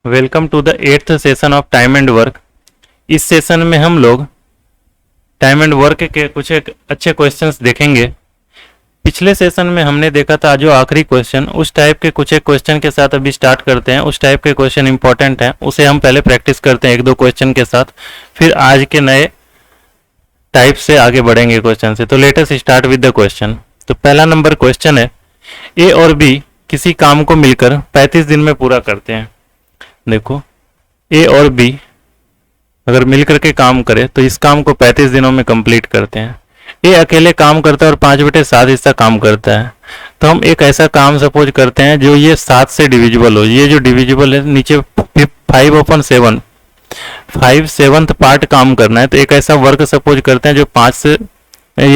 Welcome to the 8th session of time and work. इस session में हम लोग टाइम एंड वर्क के कुछ एक अच्छे क्वेश्चंस देखेंगे। पिछले सेशन में हमने देखा था जो आखिरी क्वेश्चन, उस टाइप के कुछ एक क्वेश्चन के साथ अभी स्टार्ट करते हैं। उस टाइप के क्वेश्चन इंपॉर्टेंट हैं, उसे हम पहले प्रैक्टिस करते हैं एक दो क्वेश्चन के साथ, फिर आज के नए टाइप से आगे बढ़ेंगे क्वेश्चन से। तो let us start with the question. तो पहला नंबर क्वेश्चन है, ए और बी किसी काम को मिलकर 35 दिन में पूरा करते हैं। देखो, ए और बी अगर मिलकर के काम करे तो इस काम को 35 दिनों में कंप्लीट करते हैं। ए अकेले काम करता है और 5/7 हिस्सा काम करता है। तो हम एक ऐसा काम सपोज करते हैं जो ये 7 से डिविजिबल हो। ये जो डिविजिबल है नीचे 5/7 5/7 पार्ट काम करना है। तो एक ऐसा वर्क सपोज करते हैं जो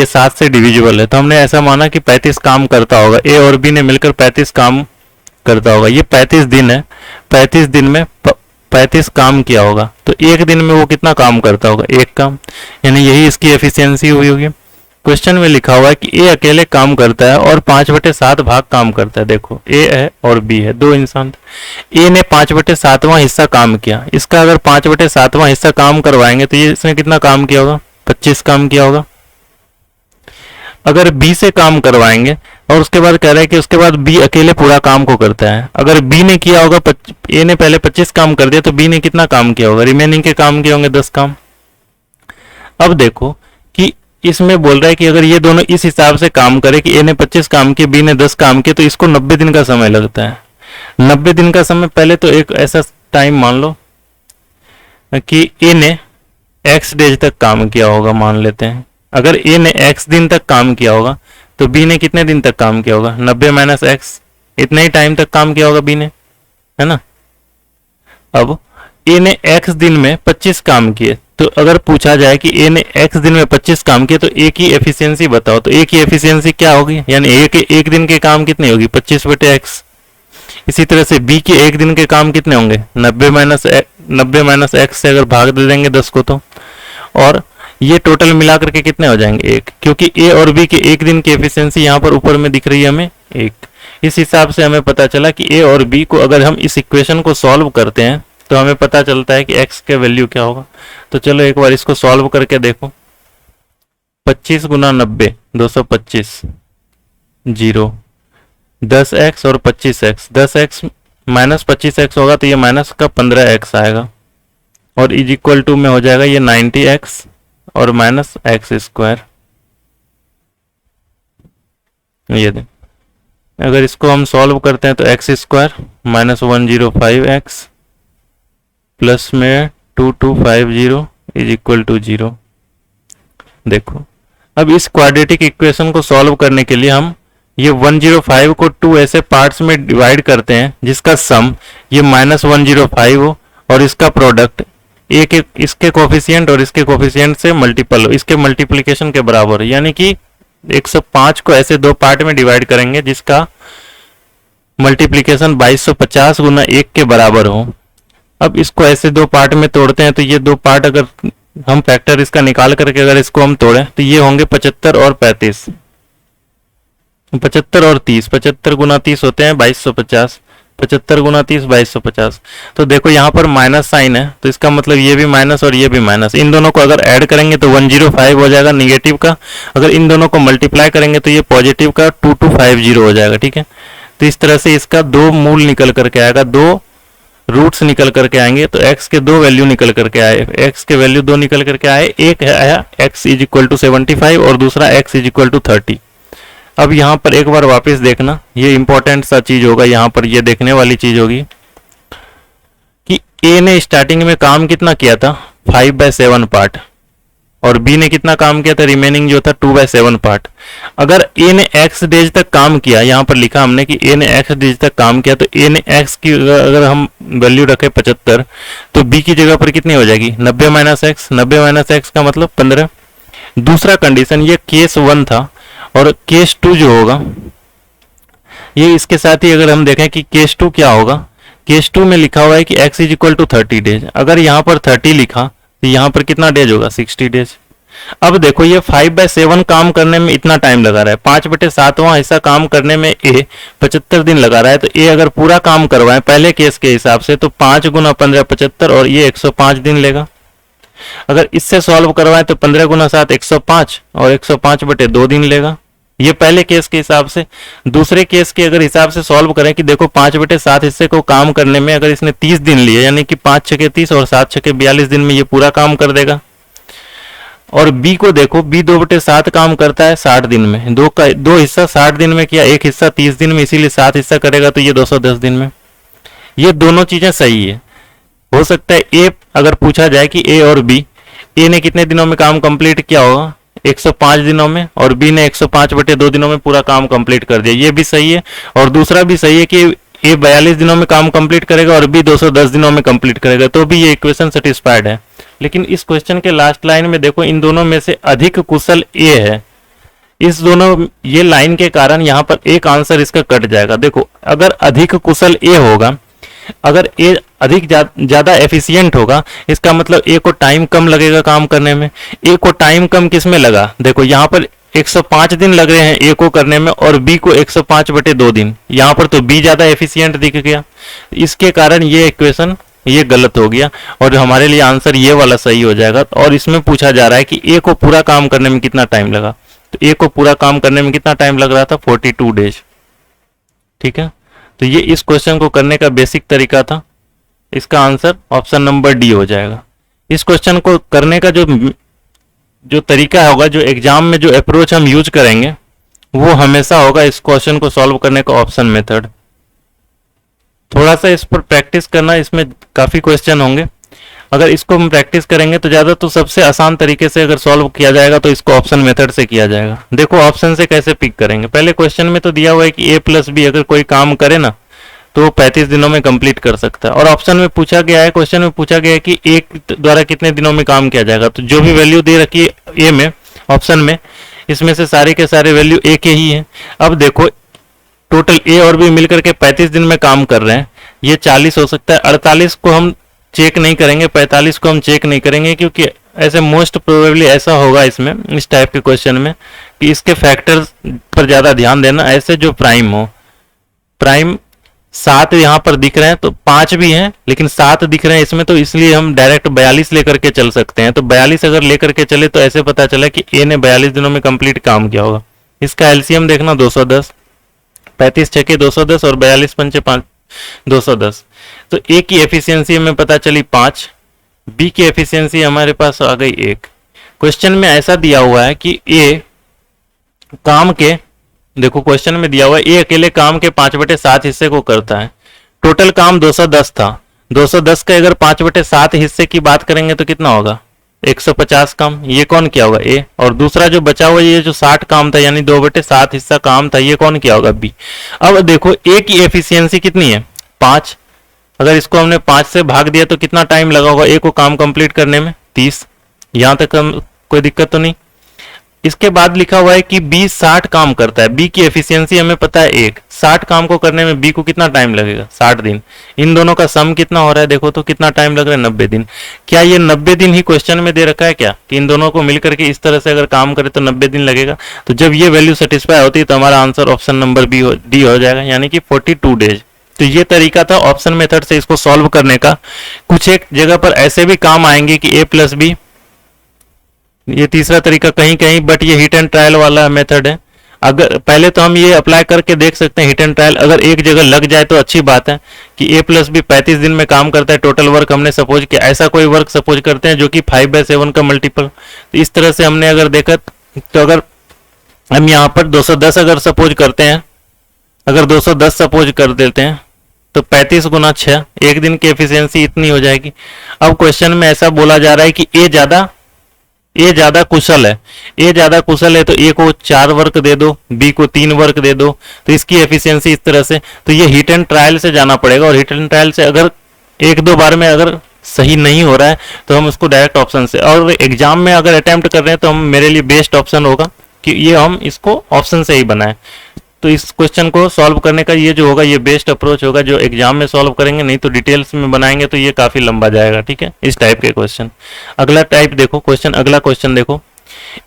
7 से डिविजिबल है। तो हमने ऐसा माना कि 35 काम करता होगा। ए और बी ने मिलकर 35 काम करता होगा। ये 35 दिन है, 35 दिन में 35 काम किया होगा। तो एक दिन में वो कितना काम करता होगा? एक काम, यानी यही इसकी एफिशिएंसी हुई होगी। क्वेश्चन में लिखा हुआ है कि ए अकेले काम करता है और 5/7 भाग काम करता है। देखो, ए है और बी है, दो इंसान। ए ने 5/7वां हिस्सा काम किया। इसका अगर 5/7वां हिस्सा काम करवाएंगे तो ये इसने कितना काम किया होगा? 25 काम किया होगा। अगर बी से काम करवाएंगे और उसके बाद कह रहा है कि उसके बाद बी अकेले पूरा काम को करता है। अगर बी ने किया होगा, ए ने पहले 25 काम कर दिया, तो बी ने कितना काम किया होगा? रिमेनिंग के काम किए होंगे 10 काम। अब देखो कि इसमें बोल रहा है कि अगर ये दोनों इस हिसाब से काम करे कि ए ने 25 काम किए, बी ने 10 काम किए, तो इसको 90 दिन का समय लगता है। 90 दिन का समय, पहले तो एक ऐसा टाइम मान लो कि ए ने x डेज तक काम किया होगा, मान लेते हैं। अगर ए ने x दिन तक काम किया होगा तो बी ने कितने दिन तक काम किया होगा? 90 - x, इतने ही टाइम तक काम किया होगा बी ने, है ना। अब ए ने x दिन में 25 काम किए, तो अगर पूछा जाए कि ए ने x दिन में 25 काम किए तो ए की एफिशिएंसी बताओ। तो ए की एफिशिएंसी क्या होगी? यानी ए के एक दिन के काम कितने होगी? 25/x। इसी तरह से बी के एक दिन के काम कितने होंगे? 90 - x से अगर भाग दे देंगे 10 को, तो और ये टोटल मिलाकर के कितने हो जाएंगे? 1, क्योंकि ए और बी के एक दिन की एफिशिएंसी यहाँ पर ऊपर में दिख रही है हमें 1। इस हिसाब से हमें पता चला कि ए और बी को अगर हम इस इक्वेशन को सॉल्व करते हैं तो हमें पता चलता है कि x के वैल्यू क्या होगा। तो चलो एक बार इसको सॉल्व करके देखो। 25 × 90 225, 0, 10x और 25x, 10x - 25x होगा तो ये माइनस का 15x आएगा, और इज इक्वल टू में हो जाएगा ये 90x और -x²। ये दें, अगर इसको हम सॉल्व करते हैं तो x² -105x प्लस में 2250 इज इक्वल टू 0। देखो, अब इस क्वाड्रेटिक इक्वेशन को सॉल्व करने के लिए हम ये 105 को 2 ऐसे पार्ट्स में डिवाइड करते हैं जिसका सम ये -105 हो और इसका प्रोडक्ट एक इसके कोफिशिएंट और इसके कोफिशिएंट से मल्टीपल हो, इसके मल्टीप्लिकेशन के बराबर हो। यानी कि 105 को ऐसे दो पार्ट में डिवाइड करेंगे जिसका मल्टीप्लिकेशन 2250 × 1 के बराबर हो। अब इसको ऐसे दो पार्ट में तोड़ते हैं तो ये दो पार्ट अगर हम फैक्टर इसका निकाल करके अगर इसको हम तोड़ें तो ये होंगे 75 और 35, 75 और 30, 75 × 30 होते हैं 2250, 75 × 30 2250। तो देखो यहाँ पर माइनस साइन है, तो इसका मतलब ये भी माइनस और ये भी माइनस। इन दोनों को अगर ऐड करेंगे तो 105 हो जाएगा निगेटिव का। अगर इन दोनों को मल्टीप्लाई करेंगे तो ये पॉजिटिव का 2250 हो जाएगा। ठीक है, तो इस तरह से इसका दो मूल निकल करके आएगा, दो रूट्स निकल करके आएंगे। तो x के दो वैल्यू निकल करके आए, x के वैल्यू दो निकल करके आए। एक है आया x = 75 और दूसरा x = 30। अब यहाँ पर एक बार वापस देखना, ये इंपॉर्टेंट सा चीज होगा, यहाँ पर ये देखने वाली चीज होगी कि a ने स्टार्टिंग में काम कितना किया था? 5/7 पार्ट, और b ने कितना काम किया था? रिमेनिंग जो था 2/7 पार्ट। अगर a ने x डेज तक काम किया, यहाँ पर लिखा हमने कि a ने x डेज तक काम किया, तो a ने x की अगर हम वैल्यू रखें 75 तो b की जगह पर कितनी हो जाएगी? 90 - x, 90 - x का मतलब 15। दूसरा कंडीशन, ये केस 1 था, और केस 2 जो होगा ये इसके साथ ही अगर हम देखें कि केस 2 क्या होगा। केस 2 में लिखा हुआ है कि x = 30 डेज। अगर यहाँ पर 30 लिखा तो यहाँ पर कितना डेज होगा? 60 डेज। अब देखो ये 5/7 काम करने में इतना टाइम लगा रहा है, 5/7वां हिस्सा काम करने में ए 75 दिन लगा रहा है। तो ए अगर पूरा काम करवाए पहले केस के हिसाब से तो 5 गुना 15 75 और ये 105 दिन लेगा। अगर इससे सॉल्व करवाए तो 15 गुना 7 105 और 105/2 दिन लेगा, ये पहले केस के हिसाब से। दूसरे केस के अगर हिसाब से सॉल्व करें कि देखो 5/7 हिस्से को काम करने में अगर इसने 30 दिन लिए, यानी कि 5 छके 30 और 7 छके 42 दिन में ये पूरा काम कर देगा। और बी को देखो, बी 2/7 काम करता है 60 दिन में, दो हिस्सा 60 दिन में किया, एक हिस्सा 30 दिन में, इसीलिए 7 हिस्सा करेगा तो ये 210 दिन में। ये दोनों चीजें सही है। हो सकता है ए अगर पूछा जाए कि ए और बी, ए ने कितने दिनों में काम कंप्लीट किया होगा 105 दिनों में, और बी ने 105/2 दिनों में पूरा काम कंप्लीट कर दिया, ये भी सही है। और दूसरा भी सही है कि ए 42 दिनों में काम कंप्लीट करेगा और बी 210 दिनों में कंप्लीट करेगा, तो भी ये इक्वेशन सेटिस्फाइड है। लेकिन इस क्वेश्चन के लास्ट लाइन में देखो, इन दोनों में से अधिक कुशल ए है। इस दोनों ये लाइन के कारण यहाँ पर एक आंसर इसका कट जाएगा। देखो अगर अधिक कुशल ए होगा, अगर ए अधिक ज्यादा एफिशिएंट होगा, इसका मतलब ए को टाइम कम लगेगा काम करने में। ए को टाइम कम किस में लगा, देखो यहाँ पर 105 दिन लग रहे हैं ए को करने में और बी को 105/2 दिन, यहाँ पर तो बी ज्यादा एफिशिएंट दिख गया। इसके कारण ये इक्वेशन ये गलत हो गया और हमारे लिए आंसर ये वाला सही हो जाएगा। और इसमें पूछा जा रहा है कि ए को पूरा काम करने में कितना टाइम लगा, तो ए को पूरा काम करने में कितना टाइम लग रहा था 42 डेज। ठीक है, तो ये इस क्वेश्चन को करने का बेसिक तरीका था। इसका आंसर ऑप्शन नंबर डी हो जाएगा। इस क्वेश्चन को करने का जो तरीका होगा, जो एग्जाम में जो अप्रोच हम यूज करेंगे वो हमेशा होगा इस क्वेश्चन को सॉल्व करने का ऑप्शन मेथड। थोड़ा सा इस पर प्रैक्टिस करना, इसमें काफी क्वेश्चन होंगे। अगर इसको हम प्रैक्टिस करेंगे तो ज्यादा, तो सबसे आसान तरीके से अगर सॉल्व किया जाएगा तो इसको ऑप्शन मेथड से किया जाएगा। देखो ऑप्शन से कैसे पिक करेंगे, पहले क्वेश्चन में तो दिया हुआ है कि ए प्लस बी अगर कोई काम करे ना तो वो 35 दिनों में कंप्लीट कर सकता है। और ऑप्शन में पूछा गया है, क्वेश्चन में पूछा गया है कि ए द्वारा कितने दिनों में काम किया जाएगा। तो जो भी वैल्यू दे रखी है ए में ऑप्शन में, इसमें से सारे के सारे वैल्यू ए के ही है। अब देखो टोटल ए और बी मिलकर के 35 दिन में काम कर रहे हैं, ये 40 हो सकता है। 48 को हम चेक नहीं करेंगे, 45 को हम चेक नहीं करेंगे, क्योंकि ऐसे मोस्ट प्रोबेबली ऐसा होगा इसमें, इस टाइप के क्वेश्चन में, कि इसके फैक्टर्स पर ज्यादा ध्यान देना। ऐसे जो प्राइम हो, प्राइम 7 यहाँ पर दिख रहे हैं तो 5 भी हैं, लेकिन 7 दिख रहे हैं इसमें, तो इसलिए हम डायरेक्ट 42 लेकर के चल सकते हैं। तो 42 अगर लेकर के चले तो ऐसे पता चला कि ए ने 42 दिनों में कंप्लीट काम किया होगा। इसका एलसीएम देखना 210, 35 छके 210 और 42 पंचे 210। तो ए की एफिशिएंसी हमें पता चली 5, बी की एफिशिएंसी हमारे पास आ गई 1। क्वेश्चन में ऐसा दिया हुआ है कि ए काम के, देखो क्वेश्चन में दिया हुआ है ए अकेले काम के 5/7 हिस्से को करता है। टोटल काम 210 था, 210 के अगर 5/7 हिस्से की बात करेंगे तो कितना होगा 150 काम। ये कौन किया होगा ए, और दूसरा जो बचा हुआ ये जो 60 काम था यानी 2/7 हिस्सा काम था, ये कौन किया होगा बी। अब देखो ए की एफिशिएंसी कितनी है 5, अगर इसको हमने 5 से भाग दिया तो कितना टाइम लगा होगा ए को काम कंप्लीट करने में 30। यहां तक हम कोई दिक्कत तो नहीं। इसके बाद लिखा हुआ है कि बी 60 काम करता है, बी की एफिशिएंसी हमें पता है 1, 60 काम को करने में बी को कितना टाइम लगेगा 60 दिन। इन दोनों का सम कितना हो रहा है देखो तो कितना टाइम लग रहा है 90 दिन। क्या ये 90 दिन ही क्वेश्चन में दे रखा है क्या, कि इन दोनों को मिलकर के इस तरह से अगर काम करे तो 90 दिन लगेगा। तो जब ये वैल्यू सेटिस्फाई होती है तो हमारा आंसर ऑप्शन नंबर डी हो जाएगा, यानी कि 42 डेज। तो ये तरीका था ऑप्शन मेथड से इसको सॉल्व करने का। कुछ एक जगह पर ऐसे भी काम आएंगे कि ए प्लस बी, ये तीसरा तरीका कहीं कहीं, बट ये हिट एंड ट्रायल वाला मेथड है। अगर पहले तो हम ये अप्लाई करके देख सकते हैं हिट एंड ट्रायल, अगर एक जगह लग जाए तो अच्छी बात है कि ए प्लस बी 35 दिन में काम करता है। टोटल वर्क हमने सपोज किया, ऐसा कोई वर्क सपोज करते हैं जो कि 5/7 का मल्टीपल। तो इस तरह से हमने अगर देखा तो अगर हम यहाँ पर 210 अगर सपोज करते हैं, अगर 210 सपोज कर देते हैं तो 35 गुना 6, एक दिन की एफिशिएंसी इतनी हो जाएगी। अब क्वेश्चन में ऐसा बोला जा रहा है कि ए ज्यादा कुशल है, ए ज्यादा कुशल है तो ए को 4 वर्क दे दो, बी को 3 वर्क दे दो, तो इसकी एफिशिएंसी इस तरह से। तो ये हिट एंड ट्रायल से जाना पड़ेगा, और हिट एंड ट्रायल से अगर 1-2 बार में अगर सही नहीं हो रहा है तो हम उसको डायरेक्ट ऑप्शन से, और एग्जाम में अगर अटेम्प्ट कर रहे हैं तो हम मेरे लिए बेस्ट ऑप्शन होगा कि ये हम इसको ऑप्शन से ही बनाएं। तो इस क्वेश्चन को सॉल्व करने का ये जो होगा ये बेस्ट अप्रोच होगा जो एग्जाम में सॉल्व करेंगे, नहीं तो डिटेल्स में बनाएंगे तो ये काफी लंबा जाएगा। ठीक है, इस टाइप के क्वेश्चन। अगला टाइप देखो क्वेश्चन, अगला क्वेश्चन देखो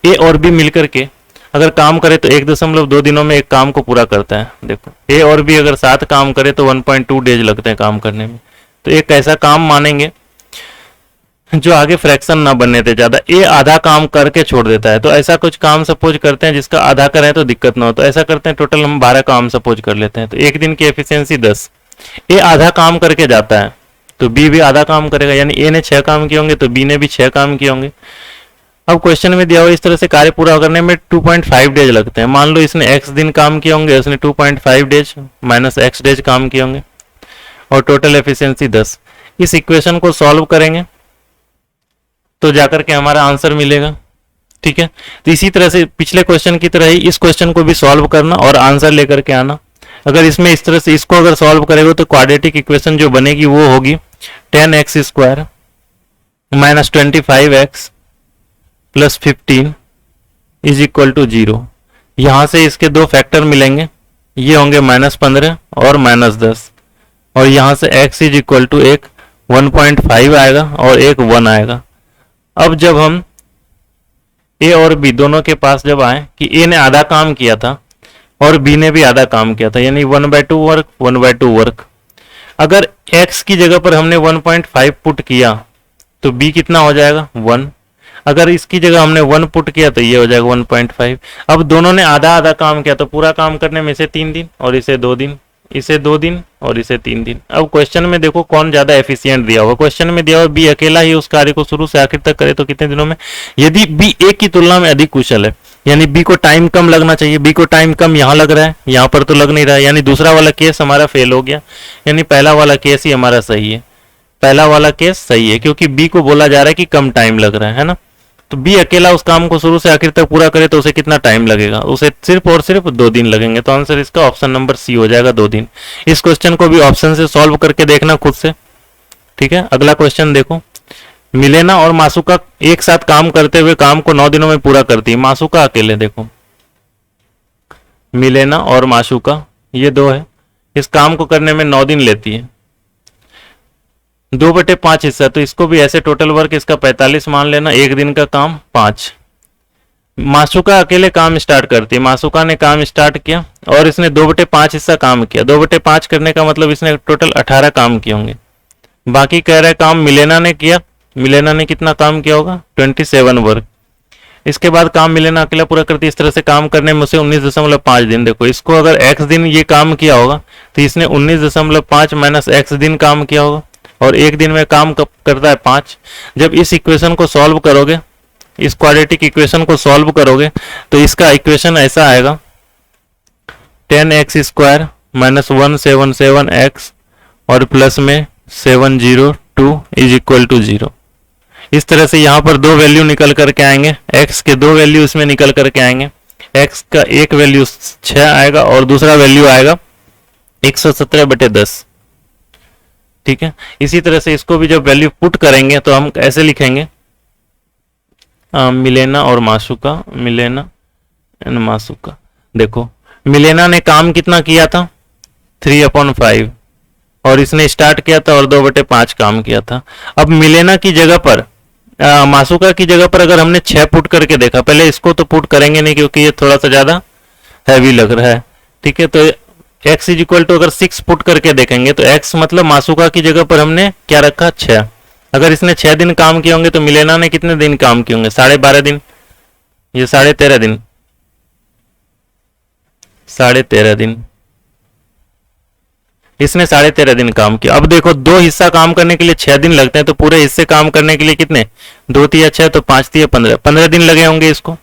ए और बी मिलकर के अगर काम करे तो 1.2 दिनों में एक काम को पूरा करता है। देखो ए और बी अगर साथ काम करे तो 1.2 डेज लगते हैं काम करने में। तो एक ऐसा काम मानेंगे जो आगे फ्रैक्शन ना बनने दे ज्यादा। ए आधा काम करके छोड़ देता है, तो ऐसा कुछ काम सपोज करते हैं जिसका आधा करें तो दिक्कत ना हो। तो ऐसा करते हैं, टोटल हम 12 काम सपोज कर लेते हैं। तो एक दिन की एफिशिएंसी 10। ए आधा काम करके जाता है तो बी भी आधा काम करेगा, यानी ए ने 6 काम किए होंगे तो बी ने भी 6 काम किए होंगे। अब क्वेश्चन में दिया हुआ इस तरह से कार्य पूरा करने में 2.5 डेज लगते हैं। मान लो इसने x दिन काम किए होंगे, उसने 2.5 डेज माइनस x डेज काम किए होंगे और टोटल एफिशिएंसी 10। इस इक्वेशन को सॉल्व करेंगे तो जाकर के हमारा आंसर मिलेगा। ठीक है, तो इसी तरह से पिछले क्वेश्चन की तरह ही इस क्वेश्चन को भी सॉल्व करना और आंसर लेकर के आना। अगर इसमें इस तरह से इसको अगर सॉल्व करेगा तो क्वाड्रेटिक इक्वेशन जो बनेगी वो होगी 10x square minus 25x plus 15 is equal to 0। यहां से इसके दो फैक्टर मिलेंगे, ये होंगे -15 और -10, और यहां से x इज इक्वल टू एक 1.5 आएगा और एक 1 आएगा। अब जब हम a और b दोनों के पास जब आए कि a ने आधा काम किया था और b ने भी आधा काम किया था, यानी 1/2 वर्क 1/2 वर्क। अगर x की जगह पर हमने 1.5 पुट किया तो b कितना हो जाएगा 1। अगर इसकी जगह हमने 1 पुट किया तो ये हो जाएगा 1.5। अब दोनों ने आधा आधा काम किया तो पूरा काम करने में इसे 3 दिन और इसे 2 दिन, इसे 2 दिन और इसे 3 दिन। अब क्वेश्चन में देखो कौन ज्यादा एफिशिएंट दिया हुआ। क्वेश्चन में दिया हुआ बी अकेला ही उस कार्य को शुरू से आखिर तक करे तो कितने दिनों में। यदि बी ए की तुलना में अधिक कुशल है, यानी बी को टाइम कम लगना चाहिए, बी को टाइम कम यहाँ लग रहा है, यहाँ पर तो लग नहीं रहा है, यानी दूसरा वाला केस हमारा फेल हो गया, यानी पहला वाला केस ही हमारा सही है। पहला वाला केस सही है क्योंकि बी को बोला जा रहा है कि कम टाइम लग रहा है ना। तो बी अकेला उस काम को शुरू से आखिर तक पूरा करे तो उसे कितना टाइम लगेगा, उसे सिर्फ और सिर्फ 2 दिन लगेंगे। तो आंसर इसका ऑप्शन नंबर सी हो जाएगा, 2 दिन। इस क्वेश्चन को भी ऑप्शन से सॉल्व करके देखना खुद से। ठीक है, अगला क्वेश्चन देखो। मिलेना और मासुका एक साथ काम करते हुए काम को 9 दिनों में पूरा करती है। मासुका अकेले, देखो मिलेना और मासुका ये 2 है, इस काम को करने में 9 दिन लेती है। 2/5 हिस्सा, तो इसको भी ऐसे टोटल वर्क इसका 45 मान लेना, एक दिन का काम 5। मासुका अकेले काम स्टार्ट करती है। मासुका ने काम स्टार्ट किया और इसने 2/5 हिस्सा काम किया। 2/5 करने का मतलब इसने टोटल 18 काम किए होंगे। बाकी कह रहे काम मिलेना ने किया। मिलेना ने कितना काम किया होगा 27 वर्क। इसके बाद काम मिलेना अकेला पूरा करती है। इस तरह से काम करने में उसे 19.5 दिन। देखो इसको अगर x दिन ये काम किया होगा तो इसने 19.5 माइनस x दिन काम किया होगा और एक दिन में काम करता है 5। जब इस इक्वेशन को सॉल्व करोगे, इस क्वाड्रेटिक इक्वेशन को सॉल्व करोगे तो इसका इक्वेशन ऐसा आएगा 10x स्क्वायर माइनस 177x और प्लस में 702 इज इक्वल टू 0। इस तरह से यहाँ पर 2 वैल्यू निकल करके आएंगे, x के 2 वैल्यू इसमें निकल करके आएंगे। x का एक वैल्यू 6 आएगा और दूसरा वैल्यू आएगा 117/10। ठीक है, इसी तरह से इसको भी जब वैल्यू पुट करेंगे तो हम ऐसे लिखेंगे मिलेना और मासुका, मिलेना एंड मासुका। देखो मिलेना ने काम कितना किया था 3/5 और इसने स्टार्ट किया था और 2/5 काम किया था। अब मिलेना की जगह पर मासुका की जगह पर अगर हमने 6 पुट करके देखा, पहले इसको तो पुट करेंगे नहीं क्योंकि ये थोड़ा सा ज्यादा हैवी लग रहा है। ठीक है, तो x इज इक्वल टू अगर 6 पुट करके देखेंगे तो x मतलब मासुका की जगह पर हमने क्या रखा 6। अगर इसने 6 दिन काम किए होंगे तो मिलेना ने कितने दिन काम किए होंगे 12.5 दिन, ये 13.5 दिन, 13.5 दिन। इसने 13.5 दिन काम किया। अब देखो 2 हिस्सा काम करने के लिए 6 दिन लगते हैं तो पूरे हिस्से काम करने के लिए कितने 2 तिया 6 तो 5 तिया 15 दिन लगे होंगे। इसको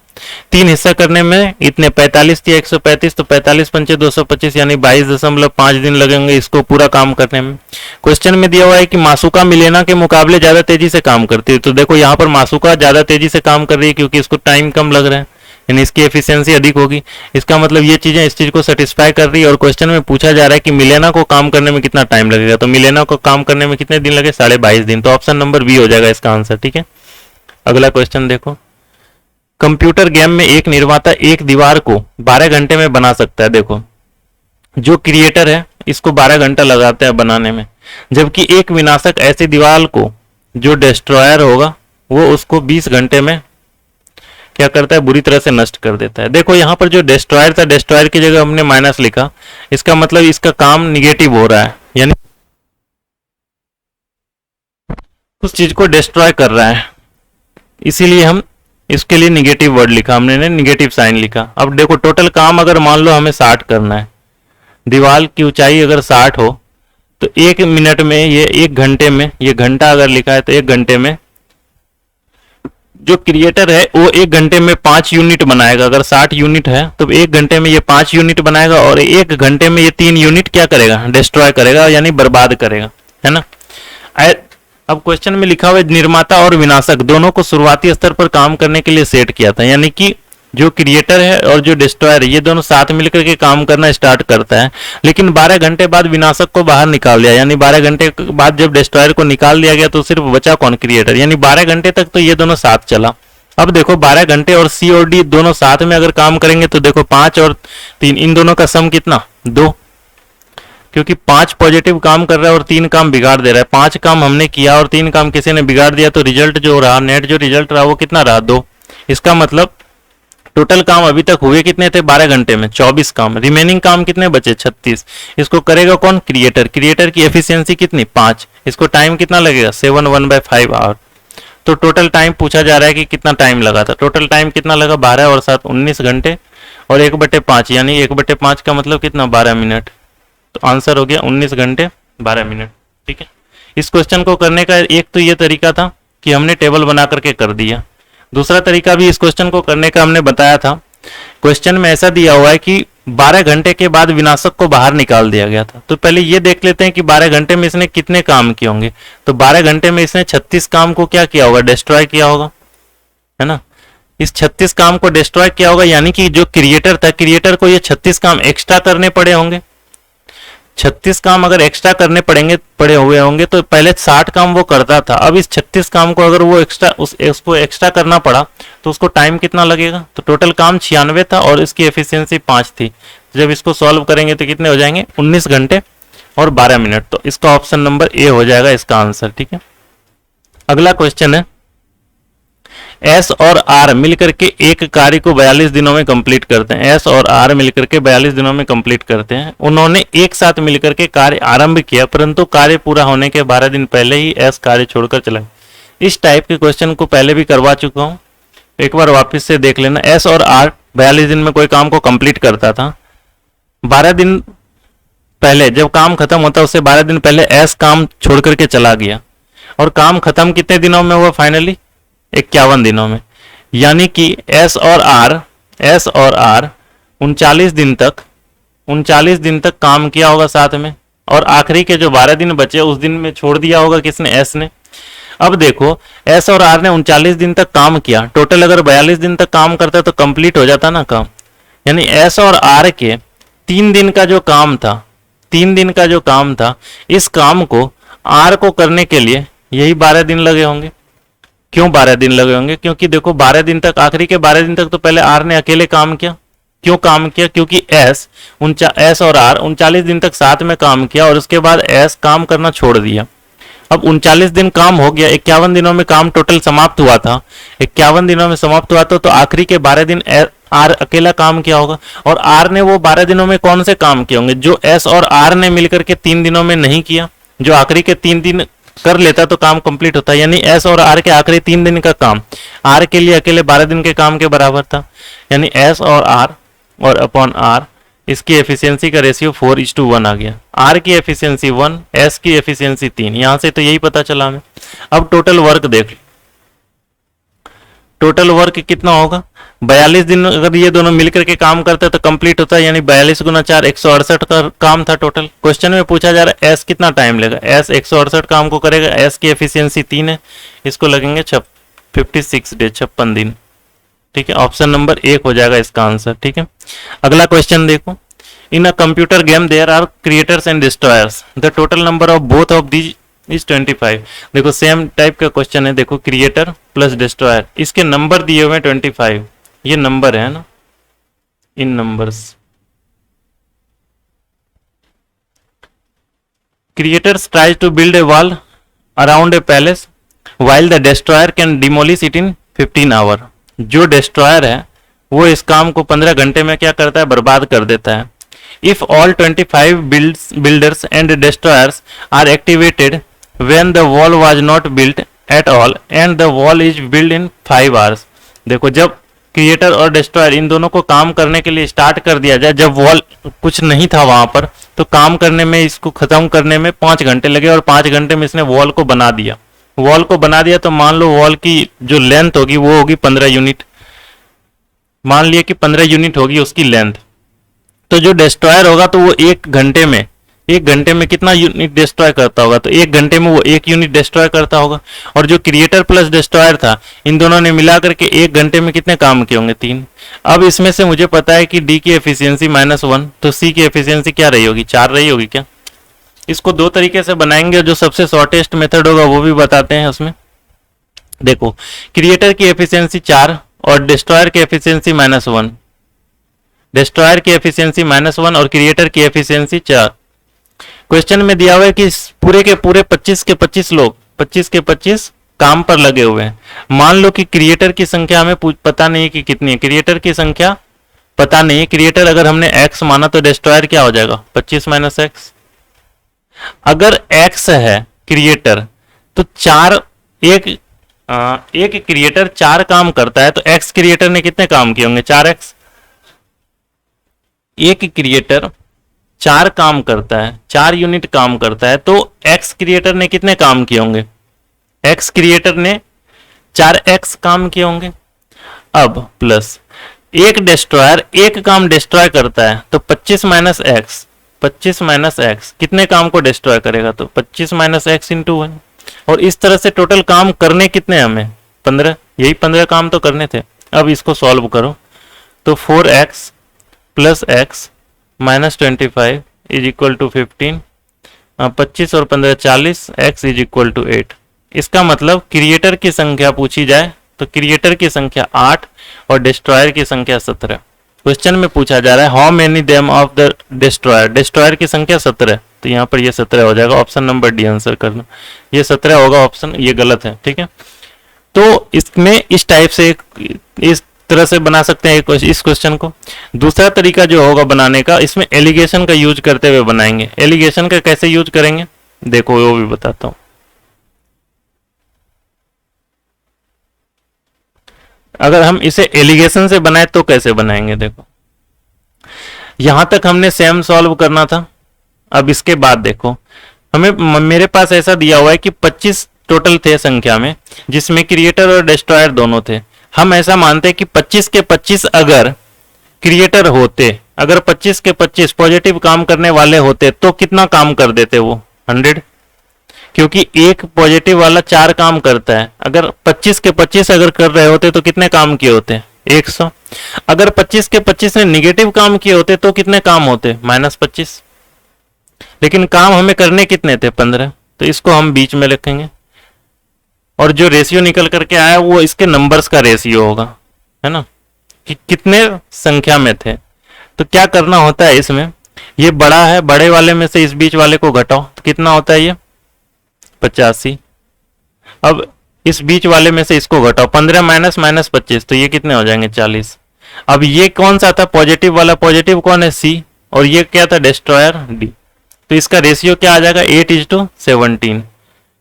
3 हिस्सा करने में इतने 45 तिया 135 तो 45 पंचे 225 यानी 22.5 दिन लगे होंगे इसको पूरा काम करने में। क्वेश्चन में दिया हुआ है कि मासुका मिलेना के मुकाबले ज्यादा तेजी से काम करती है। तो देखो यहाँ पर मासुका ज्यादा तेजी से काम कर रही है क्योंकि इसको टाइम कम लग रहा है, यानी इसकी एफिशिएंसी अधिक होगी। इसका मतलब ये चीजें इस चीज को सेटिस्फाई कर रही है। और क्वेश्चन में पूछा जा रहा है कि मिलेना को काम करने में कितना टाइम लगेगा, तो मिलेना को काम करने में कितने दिन लगे 22.5 दिन। तो ऑप्शन नंबर बी हो जाएगा इसका आंसर। ठीक है, अगला क्वेश्चन देखो। कंप्यूटर गेम में एक निर्माता एक दीवार को 12 घंटे में बना सकता है। देखो जो क्रिएटर है इसको 12 घंटा लगाता है बनाने में, जबकि एक विनाशक ऐसी दीवार को जो डिस्ट्रॉयर होगा वो उसको 20 घंटे में क्या करता है, बुरी तरह से नष्ट कर देता है। देखो यहाँ पर जो डिस्ट्रॉयर था, डिस्ट्रॉयर की जगह हमने माइनस लिखा, इसका मतलब इसका काम निगेटिव हो रहा है, यानी उस चीज को डिस्ट्रॉय कर रहा है, इसीलिए हम इसके लिए निगेटिव वर्ड लिखा, हमने निगेटिव साइन लिखा। अब देखो टोटल काम अगर मान लो हमें 60 करना है, दीवार की ऊंचाई अगर 60 हो तो 1 मिनट में, ये 1 घंटे में, ये घंटा अगर लिखा है तो 1 घंटे में जो क्रिएटर है वो 1 घंटे में 5 यूनिट बनाएगा। अगर 60 यूनिट है तो 1 घंटे में ये 5 यूनिट बनाएगा, और 1 घंटे में ये 3 यूनिट क्या करेगा, डिस्ट्रॉय करेगा, यानी बर्बाद करेगा, है ना। अब क्वेश्चन में लिखा हुआ है निर्माता और विनाशक दोनों को शुरुआती स्तर पर काम करने के लिए सेट किया था, यानी कि जो क्रिएटर है और जो डिस्ट्रॉयर है ये दोनों साथ मिलकर के काम करना स्टार्ट करता है, लेकिन 12 घंटे बाद विनाशक को बाहर निकाल दिया, यानी 12 घंटे बाद जब डिस्ट्रॉयर को निकाल दिया गया तो सिर्फ बचा कौन, क्रिएटर, यानी 12 घंटे तक तो ये दोनों साथ चला। अब देखो 12 घंटे और सी और डी दोनों साथ में अगर काम करेंगे तो देखो 5 और 3, इन दोनों का सम कितना, 2, क्योंकि 5 पॉजिटिव काम कर रहा है और 3 काम बिगाड़ दे रहा है। 5 काम हमने किया और 3 काम किसी ने बिगाड़ दिया, तो रिजल्ट जो रहा, नेट जो रिजल्ट रहा वो कितना रहा, 2। इसका मतलब टोटल काम अभी तक हुए कितने थे, 12 घंटे में 24 काम, रिमेनिंग काम कितने बचे, 36। इसको करेगा कौन, क्रिएटर। क्रिएटर की एफिशिएंसी कितनी, 5। इसको टाइम कितना लगेगा, 7 1/5 आवर। तो टोटल टाइम पूछा जा रहा है कि कितना टाइम लगा था, टोटल टाइम कितना लगा, 12 और 7 19 घंटे, और 1/5 यानी 1/5 का मतलब कितना, 12 मिनट। तो आंसर हो गया 19 घंटे 12 मिनट। ठीक है, इस क्वेश्चन को करने का एक तो ये तरीका था कि हमने टेबल बना करके कर दिया, दूसरा तरीका भी इस क्वेश्चन को करने का हमने बताया था। क्वेश्चन में ऐसा दिया हुआ है कि 12 घंटे के बाद विनाशक को बाहर निकाल दिया गया था, तो पहले ये देख लेते हैं कि 12 घंटे में इसने कितने काम किए होंगे। तो 12 घंटे में इसने 36 काम को क्या किया होगा, डिस्ट्रॉय किया होगा, है ना। इस 36 काम को डिस्ट्रॉय किया होगा, यानी कि जो क्रिएटर था, क्रिएटर को ये 36 काम एक्स्ट्रा करने पड़े होंगे। 36 काम अगर एक्स्ट्रा करने पड़े हुए होंगे तो पहले 60 काम वो करता था, अब इस 36 काम को अगर वो उसको एक्स्ट्रा करना पड़ा तो उसको टाइम कितना लगेगा। तो टोटल काम 96 था और इसकी एफिशिएंसी 5 थी। जब इसको सॉल्व करेंगे तो कितने हो जाएंगे, 19 घंटे और 12 मिनट। तो इसका ऑप्शन नंबर ए हो जाएगा इसका आंसर। ठीक है, अगला क्वेश्चन है, एस और आर मिलकर के एक कार्य को 42 दिनों में कंप्लीट करते हैं। एस और आर मिलकर के 42 दिनों में कंप्लीट करते हैं। उन्होंने एक साथ मिलकर के कार्य आरंभ किया, परंतु कार्य पूरा होने के 12 दिन पहले ही एस कार्य छोड़कर चला गया। इस टाइप के क्वेश्चन को पहले भी करवा चुका हूं, एक बार वापस से देख लेना। एस और आर 42 दिन में कोई काम को कंप्लीट करता था, 12 दिन पहले जब काम खत्म होता उससे 12 दिन पहले एस काम छोड़ करके चला गया, और काम खत्म कितने दिनों में हुआ, फाइनली 51 दिनों में। यानी कि एस और आर 39 दिन तक काम किया होगा साथ में, और आखिरी के जो 12 दिन बचे उस दिन में छोड़ दिया होगा किसने, एस ने। अब देखो एस और आर ने 39 दिन तक काम किया, टोटल अगर 42 दिन तक काम करता तो कंप्लीट हो जाता ना काम। यानी एस और आर के 3 दिन का जो काम था, इस काम को आर को करने के लिए यही 12 दिन लगे होंगे। क्यों 12 दिन लगे होंगे, क्योंकि देखो 12 दिन तक, आखिरी के 12 दिन तक तो पहले आर ने अकेले काम किया। क्यों काम किया, क्योंकि एस और आर 39 दिन तक साथ में काम किया और उसके बाद एस काम करना छोड़ दिया। अब 39 दिन काम हो गया, 51 दिनों में काम टोटल समाप्त हुआ था। 51 दिनों में समाप्त हुआ तो आखिरी के 12 दिन आर अकेला काम किया होगा, और आर ने वो 12 दिनों में कौन से काम किए होंगे जो एस और आर ने मिलकर के 3 दिनों में नहीं किया। जो आखिरी के 3 दिन कर लेता तो काम कंप्लीट होता, यानी एस और आर के आखिरी 3 दिन का काम आर के लिए अकेले 12 दिन के काम के बराबर था। यानी एस और आर और अपॉन आर, इसकी एफिशिएंसी का रेशियो 4:1 आ गया। आर की एफिशिएंसी 1, एस की एफिशिएंसी 3, यहां से तो यही पता चला हमें। अब टोटल वर्क देख, टोटल वर्क कितना होगा, 42 दिन अगर ये दोनों मिलकर के काम करते तो कंप्लीट होता है, यानी 42 गुना 4 168 का काम था टोटल। क्वेश्चन में पूछा जा रहा है एस कितना टाइम लेगा, एस 168 काम को करेगा, एस की एफिशिएंसी 3 है, इसको लगेंगे 56 डे, 56 दिन। ठीक है, ऑप्शन नंबर 1 हो जाएगा इसका आंसर। ठीक है, अगला क्वेश्चन देखो, in a computer game there are creators and destroyers, the total number of both of these is 25। देखो सेम टाइप का क्वेश्चन है, देखो क्रिएटर प्लस डिस्ट्रॉयर, इसके नंबर दिए हुए 25, ये नंबर है ना, इन numbers. Creators tries to build a wall around a palace while the destroyer can demolish it in 15 hour। जो डिस्ट्रॉयर है वो इस काम को 15 घंटे में क्या करता है, बर्बाद कर देता है। If all 25 builders and destroyers are activated when the wall was not built at all and the wall is build in 5 hours. देखो जब क्रिएटर और डिस्ट्रॉयर इन दोनों को काम करने के लिए स्टार्ट कर दिया जाए, जब वॉल कुछ नहीं था वहां पर, तो काम करने में, इसको खत्म करने में 5 घंटे लगे और 5 घंटे में इसने वॉल को बना दिया। वॉल को बना दिया तो मान लो वॉल की जो लेंथ होगी वो होगी 15 यूनिट। मान लिया कि 15 यूनिट होगी उसकी लेंथ। तो जो डिस्ट्रॉयर होगा तो वो एक घंटे में कितना यूनिट डिस्ट्रॉय करता होगा, तो 1 घंटे में वो 1 यूनिट डिस्ट्रॉय करता होगा। और जो क्रिएटर प्लस डिस्ट्रॉयर था, इन दोनों ने मिला करके 1 घंटे में कितने काम किए होंगे, 3। अब इसमें से मुझे पता है कि डी की एफिशिएंसी -1, तो सी की एफिशिएंसी क्या रही होगी, 4 रही होगी क्या। इसको 2 तरीके से बनाएंगे, जो सबसे शॉर्टेस्ट मेथड होगा वो भी बताते हैं उसमें। देखो क्रिएटर की एफिशिएंसी 4 और डिस्ट्रॉयर की एफिशिएंसी -1, डिस्ट्रॉयर की एफिशिएंसी -1 और क्रिएटर की एफिशिएंसी 4। क्वेश्चन में दिया हुआ है कि पूरे के पूरे 25 के 25 लोग 25 के 25 काम पर लगे हुए हैं। मान लो कि क्रिएटर की संख्या हमें पता नहीं है कि कितनी है, क्रिएटर की संख्या पता नहीं है। क्रिएटर अगर हमने x माना तो डिस्ट्रॉयर क्या हो जाएगा, 25 - x। अगर x है क्रिएटर तो एक क्रिएटर 4 काम करता है, तो x क्रिएटर ने कितने काम किए होंगे, 4x। एक क्रिएटर 4 काम करता है, 4 यूनिट काम करता है, तो x क्रिएटर ने कितने काम किए होंगे, x क्रिएटर ने 4x काम किए होंगे। अब प्लस एक डिस्ट्रॉयर 1 काम डिस्ट्रॉय करता है, तो 25 - x कितने काम को डिस्ट्रॉय करेगा, तो 25 - x × 1। और इस तरह से टोटल काम करने कितने हमें, 15, यही 15 काम तो करने थे। अब इसको सॉल्व करो तो 4x + x -25 = 15, 25 और 15 40, x = 8। इसका मतलब क्रिएटर की संख्या पूछी जाए तो क्रिएटर की संख्या 8 और डिस्ट्रॉयर की संख्या 17। क्वेश्चन में पूछा जा रहा है how many them of the destroyer, destroyer की संख्या 17, तो यहाँ पर ये 17 हो जाएगा। ऑप्शन नंबर डी आंसर करना, ये 17 होगा ऑप्शन, ये गलत है, ठीक है। तो इसमें इस टाइप से इस तरह से बना सकते हैं इस क्वेश्चन को। दूसरा तरीका जो होगा बनाने का, इसमें एलिगेशन का यूज करते हुए बनाएंगे। एलिगेशन का कैसे यूज करेंगे देखो वो भी बताता हूं। अगर हम इसे एलिगेशन से बनाए तो कैसे बनाएंगे, देखो यहां तक हमने सेम सॉल्व करना था। अब इसके बाद देखो हमें, मेरे पास ऐसा दिया हुआ है कि 25 टोटल थे संख्या में, जिसमें क्रिएटर और डिस्ट्रॉयर दोनों थे। हम ऐसा मानते हैं कि 25 के 25 अगर क्रिएटर होते, अगर 25 के 25 पॉजिटिव काम करने वाले होते तो कितना काम कर देते वो, 100, क्योंकि एक पॉजिटिव वाला 4 काम करता है। अगर 25 के 25 अगर कर रहे होते तो कितने काम किए होते, 100। अगर 25 के 25 ने निगेटिव काम किए होते तो कितने काम होते, -25। लेकिन काम हमें करने कितने थे, 15, तो इसको हम बीच में लिखेंगे। और जो रेशियो निकल करके आया वो इसके नंबर्स का रेशियो होगा, है ना, कि कितने संख्या में थे। तो क्या करना होता है इसमें, ये बड़ा है, बड़े वाले में से इस बीच वाले को घटाओ तो कितना होता है ये 85। अब इस बीच वाले में से इसको घटाओ, 15 - -25, तो ये कितने हो जाएंगे 40। अब ये कौन सा था पॉजिटिव वाला, पॉजिटिव कौन है सी, और ये क्या था डिस्ट्रॉयर डी। तो इसका रेशियो क्या आ जाएगा 8:17।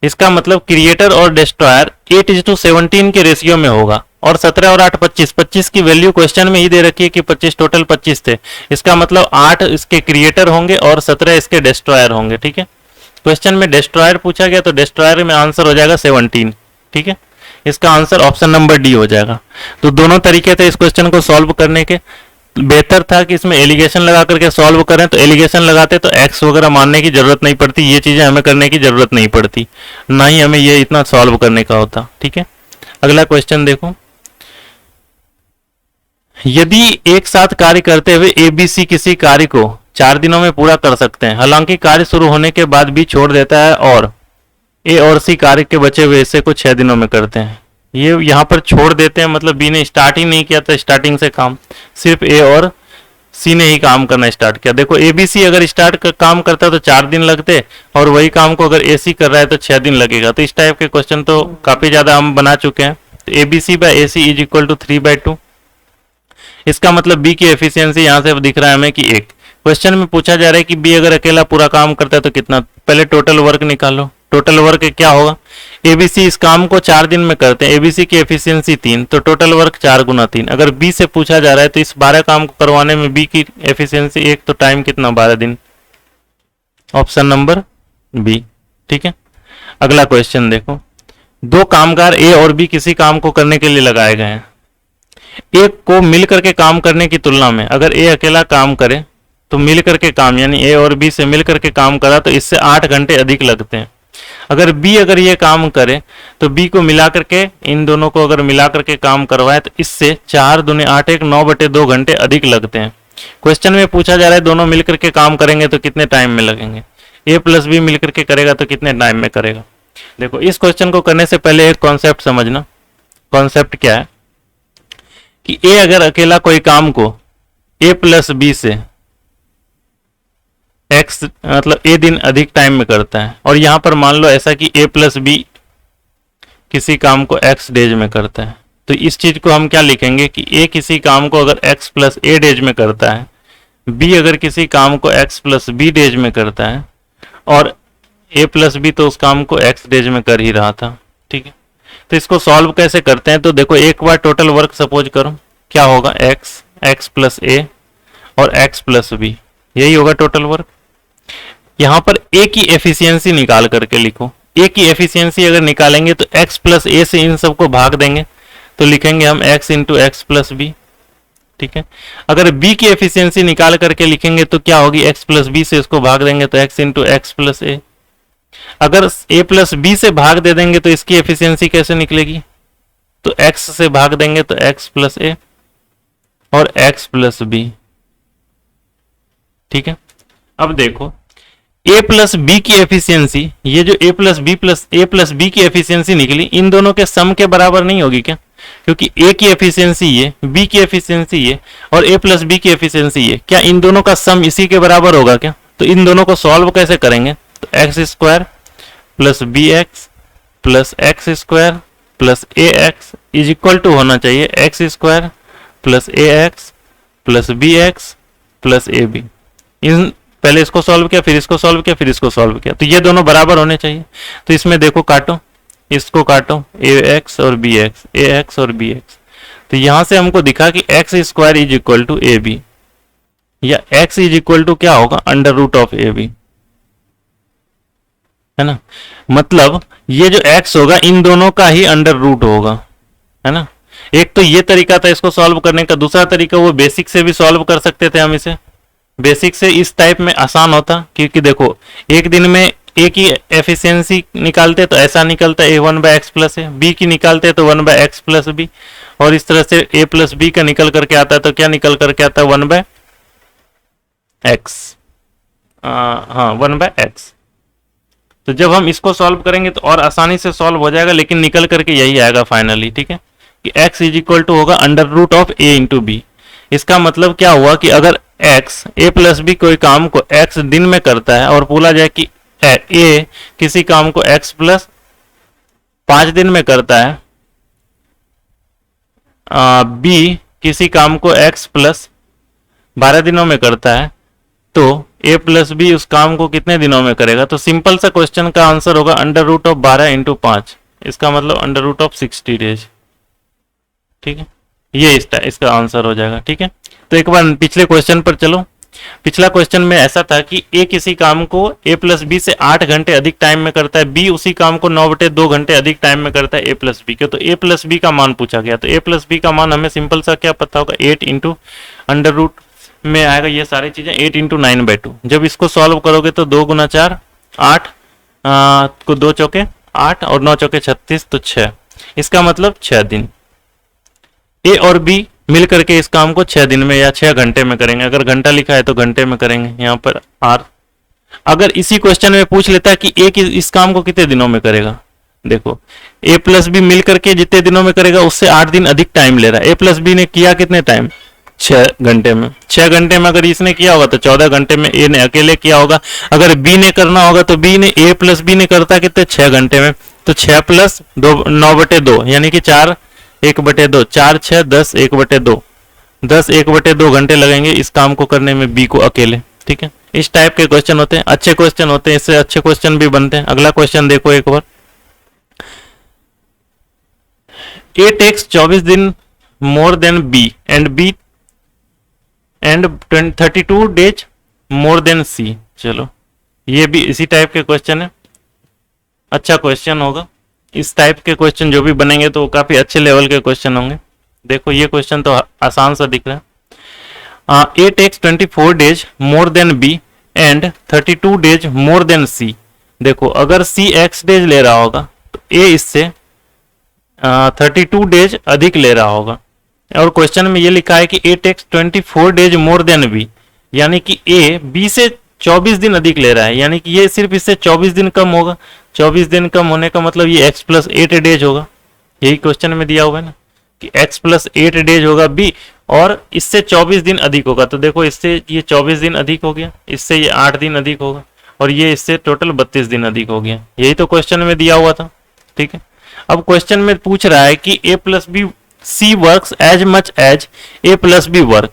इसका मतलब क्रिएटर और डिस्ट्रॉयर 8:17 के रेशियो में होगा। और 17 और 8 25, 25 की वैल्यू क्वेश्चन में ही दे रखी है कि 25 टोटल 25 थे। इसका मतलब 8 इसके क्रिएटर होंगे और 17 इसके डिस्ट्रॉयर होंगे, ठीक है। क्वेश्चन में डिस्ट्रॉयर पूछा गया तो डिस्ट्रॉयर में आंसर हो जाएगा 17, ठीक है। इसका आंसर ऑप्शन नंबर डी हो जाएगा। तो दोनों तरीके थे इस क्वेश्चन को सॉल्व करने के। बेहतर था कि इसमें एलिगेशन लगा करके सॉल्व करें, तो एलिगेशन लगाते तो एक्स वगैरह मानने की जरूरत नहीं पड़ती, ये चीजें हमें करने की जरूरत नहीं पड़ती, ना ही हमें ये इतना सॉल्व करने का होता, ठीक है। अगला क्वेश्चन देखो, यदि एक साथ कार्य करते हुए एबीसी किसी कार्य को 4 दिनों में पूरा कर सकते हैं, हालांकि कार्य शुरू होने के बाद भी छोड़ देता है, और ए और सी कार्य के बचे हुए हिस्से को 6 दिनों में करते हैं। ये यहाँ पर छोड़ देते हैं मतलब बी ने स्टार्ट ही नहीं किया था स्टार्टिंग से काम, सिर्फ ए और सी ने ही काम करना स्टार्ट किया। देखो एबीसी अगर काम करता है तो 4 दिन लगते, और वही काम को अगर एसी कर रहा है तो 6 दिन लगेगा। तो इस टाइप के क्वेश्चन तो काफी ज्यादा हम बना चुके हैं, तो ABC by AC is equal to 3/2। इसका मतलब बी की एफिशिएंसी यहां से दिख रहा है हमें कि 1। क्वेश्चन में पूछा जा रहा है कि बी अगर अकेला पूरा काम करता है तो कितना, पहले टोटल वर्क निकालो। टोटल वर्क क्या होगा, एबीसी इस काम को 4 दिन में करते हैं, एबीसी की एफिशिएंसी 3, तो टोटल वर्क 4 गुना 3। अगर बी से पूछा जा रहा है तो इस 12 काम को करवाने में बी की एफिशिएंसी 1, तो टाइम कितना, 12 दिन। ऑप्शन नंबर बी, ठीक है। अगला क्वेश्चन देखो, दो कामगार ए और बी किसी काम को करने के लिए लगाए गए हैं। एक को मिलकर के काम करने की तुलना में अगर ए अकेला काम करे तो मिलकर के काम, यानी ए और बी से मिलकर के काम करा तो इससे 8 घंटे अधिक लगते हैं। अगर बी अगर ये काम करे तो बी को मिलाकर के, इन दोनों को अगर मिलाकर के काम करवाए तो इससे 4 दूने 8 1 9/2 घंटे अधिक लगते हैं। क्वेश्चन में पूछा जा रहा है दोनों मिलकर के काम करेंगे तो कितने टाइम में लगेंगे, ए प्लस बी मिलकर के करेगा तो कितने टाइम में करेगा। देखो इस क्वेश्चन को करने से पहले एक कॉन्सेप्ट समझना। कॉन्सेप्ट क्या है कि ए अगर अकेला कोई काम को ए प्लस बी से एक्स, मतलब ए दिन अधिक टाइम में करता है, और यहां पर मान लो ऐसा कि ए प्लस बी किसी काम को एक्स डेज में करता है, तो इस चीज को हम क्या लिखेंगे कि ए किसी काम को अगर एक्स प्लस ए डेज में करता है, बी अगर किसी काम को एक्स प्लस बी डेज में करता है, और ए प्लस बी तो उस काम को एक्स डेज में कर ही रहा था, ठीक है। तो इसको सॉल्व कैसे करते हैं, तो देखो एक बार टोटल वर्क सपोज करो, क्या होगा, एक्स, एक्स प्लस ए और एक्स प्लस बी, यही होगा टोटल वर्क। यहां पर ए की एफिशिएंसी निकाल करके लिखो। ए की एफिशिएंसी अगर निकालेंगे तो एक्स प्लस ए से इन सबको भाग देंगे, तो लिखेंगे हम x into x plus b, ठीक है। अगर बी की एफिशिएंसी निकाल करके लिखेंगे तो क्या होगी, एक्स प्लस बी से इसको भाग देंगे तो एक्स इंटू एक्स प्लस ए। अगर ए प्लस बी से भाग दे देंगे तो इसकी एफिशिएंसी कैसे निकलेगी, तो एक्स से भाग देंगे तो एक्स प्लस ए और एक्स प्लस बी, ठीक है। अब देखो ए प्लस बी की एफिशिएंसी, ये जो ए प्लस बी की एफिशिएंसी निकली, इन दोनों के सम के बराबर नहीं होगी क्या, क्योंकि ए की एफिशिएंसी ये, बी की एफिशिएंसी ये, और ए प्लस बी की एफिशिएंसी ये, क्या इन दोनों का सम इसी के बराबर होगा क्या। तो इन दोनों को सॉल्व कैसे करेंगे, तो x square plus b x plus x square plus a x is equal to होना चाहिए x square plus a x plus b x plus a b. इन पहले इसको सॉल्व किया, फिर इसको सॉल्व किया, फिर इसको सॉल्व किया, तो ये दोनों बराबर होने चाहिए। तो इसमें देखो काटो, इसको काटो, ए एक्स और बी एक्स, ए एक्स और बी एक्स, तो यहां से हमको दिखा कि x square is equal to a b, या एक्स इज इक्वल टू क्या होगा, under root of a b, है ना। मतलब ये जो x होगा इन दोनों का ही अंडर रूट होगा, है ना। एक तो ये तरीका था इसको सॉल्व करने का, दूसरा तरीका वो बेसिक से भी सॉल्व कर सकते थे हम इसे। बेसिक से इस टाइप में आसान होता, क्योंकि देखो एक दिन में ए की एफिशिएंसी निकालते तो ऐसा निकलता है a1/x प्लस ए, बी की निकालते तो 1/x प्लस बी, और इस तरह से a प्लस बी का निकल करके आता है तो क्या निकल करके आता है 1/x, हाँ 1/x। तो जब हम इसको सॉल्व करेंगे तो और आसानी से सॉल्व हो जाएगा, लेकिन निकल करके यही आएगा फाइनली, ठीक है, कि x इज इक्वल टू होगा under root of a into b. इसका मतलब क्या हुआ कि अगर x, a प्लस बी कोई काम को x दिन में करता है, और बोला जाए कि a किसी काम को x प्लस 5 दिन में करता है, b किसी काम को x प्लस 12 दिनों में करता है, तो a प्लस बी उस काम को कितने दिनों में करेगा। तो सिंपल सा क्वेश्चन का आंसर होगा अंडर रूट ऑफ 12 इंटू 5, इसका मतलब अंडर रूट ऑफ 60 डेज, ठीक है, ये इसका आंसर हो जाएगा, ठीक है। तो एक बार पिछले क्वेश्चन पर चलो। पिछला क्वेश्चन में ऐसा था कि ए किसी काम को ए प्लस बी से 8 घंटे अधिक टाइम में करता है, बी उसी काम को 9/2 घंटे अधिक टाइम में करता है ए प्लस बी के। तो ए प्लस बी का मान पूछा गया, तो ए प्लस बी का मान हमें सिंपल सा क्या पता होगा, 8 इंटू अंडर रूट में आएगा ये सारी चीजें, 8 इंटू 9/2। जब इसको सॉल्व करोगे तो 2 गुना 4 8 को 2 चौके 8 और 9 चौके 36, तो 6, इसका मतलब 6 दिन। ए और बी मिल करके इस काम को 6 दिन में या 6 घंटे में करेंगे, अगर घंटा लिखा है तो घंटे में करेंगे, यहाँ पर आर। अगर इसी क्वेश्चन में पूछ लेता है कि ए इस काम को कितने दिनों में करेगा, देखो ए प्लस बी मिल करके जितने दिनों में करेगा उससे 8 दिन अधिक टाइम ले रहा है। ए प्लस बी ने किया कितने टाइम, 6 घंटे में। 6 घंटे में अगर इसने किया होगा तो 14 घंटे में ए ने अकेले किया होगा। अगर बी ने करना होगा तो बी ने, ए प्लस बी ने करता कितने, 6 घंटे में, तो 6 प्लस 2 9/2 यानी कि 4 1/2, 4 6 10 1/2, 10 1/2 घंटे लगेंगे इस काम को करने में बी को अकेले। ठीक है, इस टाइप के क्वेश्चन होते हैं, अच्छे क्वेश्चन होते हैं, इससे अच्छे क्वेश्चन भी बनते हैं। अगला क्वेश्चन देखो एक बार, ए टेक्स 24 दिन more than b and b and 32 days more than c. चलो ये भी इसी टाइप के क्वेश्चन है, अच्छा क्वेश्चन होगा। इस टाइप के क्वेश्चन जो भी बनेंगे तो काफी अच्छे लेवल के क्वेश्चन होंगे। देखो ये क्वेश्चन तो आसान सा दिख रहा है। A takes 24 days more than b and 32 days more than c. देखो अगर सी एक्स डेज ले रहा होगा तो ए इससे 32 डेज अधिक ले रहा होगा। और क्वेश्चन में ये लिखा है कि A takes 24 days more than B, यानी कि ए बी से 24 दिन अधिक ले रहा है, यानी कि ये सिर्फ इससे 24 दिन कम होगा। 24 दिन कम होने का मतलब ये x प्लस 8 डेज होगा। यही क्वेश्चन में दिया हुआ है ना कि x प्लस 8 डेज होगा बी, और इससे 24 दिन अधिक होगा। तो देखो इससे ये 24 दिन अधिक हो गया, इससे ये 8 दिन अधिक होगा, और ये इससे टोटल 32 दिन अधिक हो गया। यही तो क्वेश्चन में दिया हुआ था। ठीक है, अब क्वेश्चन में पूछ रहा है कि A plus B C works as much as A plus B work.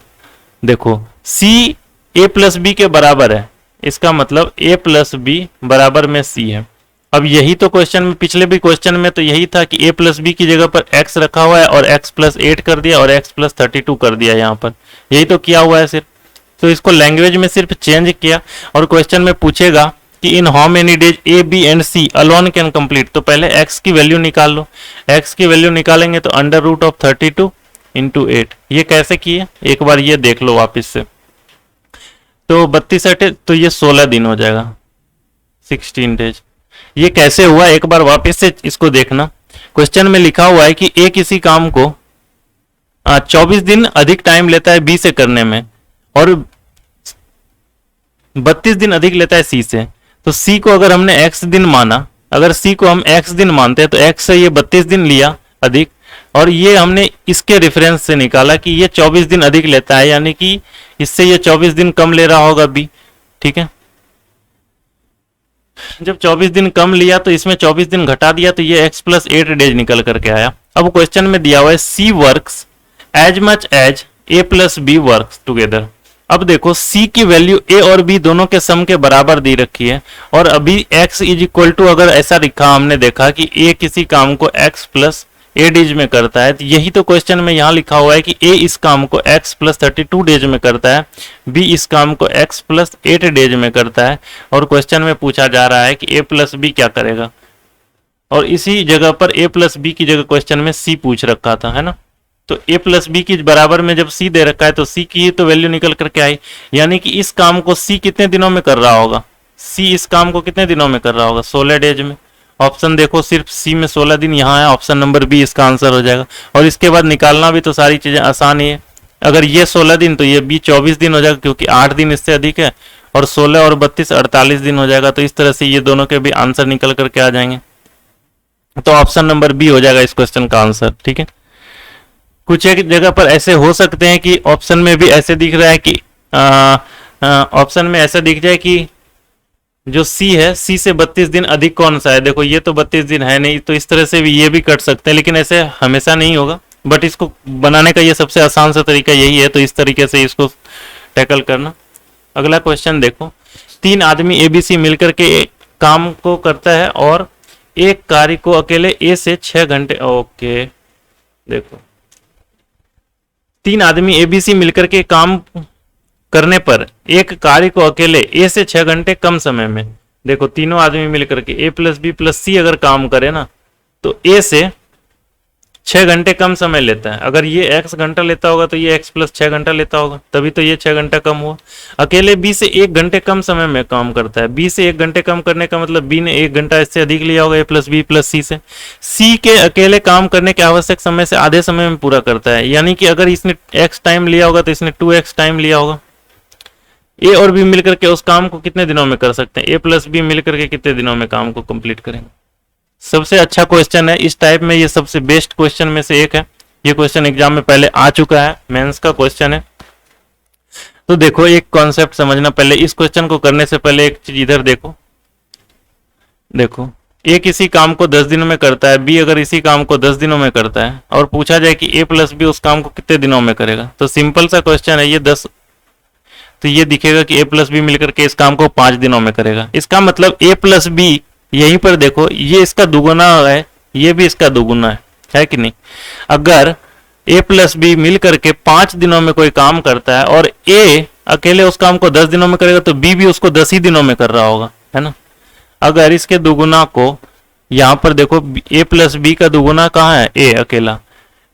देखो सी ए प्लस बी के बराबर है, इसका मतलब ए प्लस बी बराबर में सी है। अब यही तो क्वेश्चन में, पिछले भी क्वेश्चन में तो यही था कि ए प्लस बी की जगह पर x रखा हुआ है और x प्लस 8 कर दिया और x प्लस 32 कर दिया। यहाँ पर यही तो किया हुआ है सिर्फ, तो इसको लैंग्वेज में सिर्फ चेंज किया। और क्वेश्चन में पूछेगा कि in how many days a b and c alone can complete, तो पहले x की वैल्यू निकाल लो। x की वैल्यू निकालेंगे तो अंडर रूट ऑफ 32 इंटू 8। ये कैसे किए एक बार ये देख लो वापिस से। तो 32 8 तो ये 16 दिन हो जाएगा, 16 डेज। ये कैसे हुआ एक बार वापस से इसको देखना। क्वेश्चन में लिखा हुआ है कि ए किसी काम को 24 दिन अधिक टाइम लेता है बी से करने में और 32 दिन अधिक लेता है सी से। तो सी को अगर हमने x दिन माना, अगर सी को हम x दिन मानते हैं तो x से ये 32 दिन लिया अधिक, और ये हमने इसके रेफरेंस से निकाला कि ये 24 दिन अधिक लेता है, यानी कि इससे ये 24 दिन कम ले रहा होगा बी। ठीक है, जब 24 दिन कम लिया तो इसमें 24 दिन घटा दिया तो ये x प्लस 8 डेज निकल करके आया। अब क्वेश्चन में दिया हुआ है C works as much as A plus B works together. अब देखो सी की वैल्यू ए और बी दोनों के सम के बराबर दी रखी है, और अभी x इज इक्वल टू अगर ऐसा लिखा हमने देखा कि ए किसी काम को x प्लस 8 डेज में करता है, तो यही तो क्वेश्चन में यहाँ लिखा हुआ है कि ए इस काम को x प्लस 32 डेज में करता है, बी इस काम को x प्लस 8 डेज में करता है। और क्वेश्चन में पूछा जा रहा है कि ए प्लस बी क्या करेगा, और इसी जगह पर ए प्लस बी की जगह क्वेश्चन में सी पूछ रखा था, है ना। तो ए प्लस बी की बराबर में जब सी दे रखा है तो सी की तो वैल्यू निकल करके आई, यानी कि इस काम को सी कितने दिनों में कर रहा होगा, सी इस काम को कितने दिनों में कर रहा होगा, 16 डेज में। ऑप्शन देखो सिर्फ सी में 16 दिन यहाँ है, ऑप्शन नंबर बी इसका आंसर हो जाएगा। और इसके बाद निकालना भी तो सारी चीजें आसान ही है। अगर ये 16 दिन तो ये बी 24 दिन हो जाएगा, क्योंकि 8 दिन इससे अधिक है, और 16 और 32 48 दिन हो जाएगा। तो इस तरह से ये दोनों के भी आंसर निकल करके आ जाएंगे। तो ऑप्शन नंबर बी हो जाएगा इस क्वेश्चन का आंसर। ठीक है, कुछ एक जगह पर ऐसे हो सकते हैं कि ऑप्शन में भी ऐसे दिख रहा है कि ऑप्शन में ऐसा दिख जाए कि जो सी है, सी से 32 दिन अधिक कौन सा है। देखो ये तो 32 दिन है नहीं, तो इस तरह से भी ये भी कट सकते हैं, लेकिन ऐसे हमेशा नहीं होगा। बट इसको बनाने का ये सबसे आसान सा तरीका यही है, तो इस तरीके से इसको टैकल करना। अगला क्वेश्चन देखो, 3 आदमी एबीसी मिलकर के एक काम को करता है और एक कार्य को अकेले ए से 6 घंटे, ओके देखो 3 आदमी एबीसी मिलकर के काम करने पर एक कार्य को अकेले ए से 6 घंटे कम समय में, देखो तीनों आदमी मिलकर के ए प्लस बी प्लस सी अगर काम करे ना तो ए से 6 घंटे कम समय लेता है। अगर ये x घंटा लेता होगा तो ये x प्लस 6 घंटा लेता होगा, तभी तो ये 6 घंटा कम हुआ। अकेले बी से 1 घंटे कम समय में काम करता है, बी से 1 घंटे कम करने का मतलब बी ने 1 घंटा इससे अधिक लिया होगा ए प्लस बी प्लस सी से। सी के अकेले काम करने के आवश्यक समय से आधे समय में पूरा करता है, यानी कि अगर इसने x टाइम लिया होगा तो इसने 2x टाइम लिया होगा। ए और बी मिलकर के उस काम को कितने दिनों में कर सकते हैं, ए प्लस बी मिलकर के कितने दिनों में काम को कंप्लीट करेंगे। सबसे अच्छा क्वेश्चन है इस टाइप में, ये सबसे बेस्ट क्वेश्चन में से एक है। ये क्वेश्चन एग्जाम में पहले आ चुका है, मेंस का क्वेश्चन है। तो देखो एक कॉन्सेप्ट समझना, पहले इस क्वेश्चन को करने से पहले एक चीज इधर देखो। देखो ए किसी काम को 10 दिनों में करता है, बी अगर इसी काम को 10 दिनों में करता है और पूछा जाए कि ए प्लस बी उस काम को कितने दिनों में करेगा, तो सिंपल सा क्वेश्चन है ये 10, तो ये दिखेगा कि ए प्लस बी मिलकर के इस काम को 5 दिनों में करेगा। इसका मतलब ए प्लस बी, यहीं पर देखो ये इसका दुगुना है, ये भी इसका दुगुना है कि नहीं। अगर ए प्लस बी मिल करके 5 दिनों में कोई काम करता है और ए अकेले उस काम को 10 दिनों में करेगा तो बी भी उसको 10 ही दिनों में कर रहा होगा, है ना। अगर इसके दुगुना को यहां पर देखो, ए प्लस बी का दुगुना कहाँ है, ए अकेला,